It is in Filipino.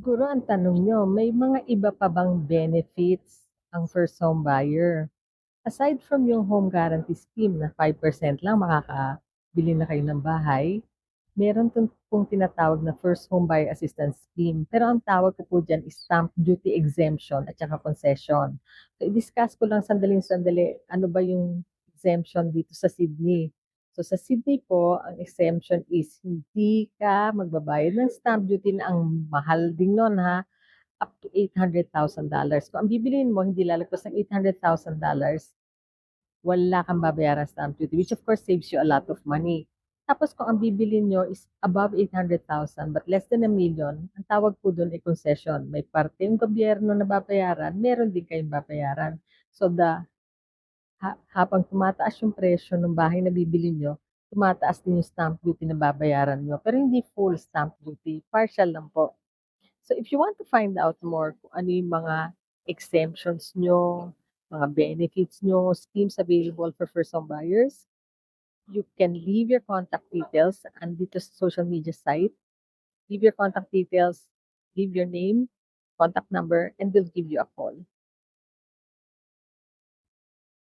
Siguro ang tanong niyo, may mga iba pa bang benefits ang first home buyer? Aside from yung home guarantee scheme na 5% lang makakabili na kayo ng bahay, meron pong tinatawag na first home buyer assistance scheme. Pero ang tawag ko po dyan is stamp duty exemption at saka concession. So, i-discuss ko lang sandali, ano ba yung exemption dito sa Sydney. So, sa Sydney po, ang exemption is hindi ka magbabayad ng stamp duty na ang mahal din nun ha, up to $800,000. Kung ang bibiliin mo, hindi lalagpas ng $800,000, wala kang babayaran stamp duty, which of course saves you a lot of money. Tapos kung ang bibili nyo is above 800,000 but less than a million, ang tawag po doon ay concession. May parte yung gobyerno na babayaran, meron din kayong babayaran. So habang tumataas yung presyo ng bahay na bibili nyo, tumataas din yung stamp duty na babayaran nyo. Pero hindi full stamp duty, partial lang po. So if you want to find out more kung ano yung mga exemptions nyo, mga benefits nyo, schemes available for first home buyers, you can leave your contact details andito sa social media site. Leave your contact details, leave your name, contact number, and we'll give you a call.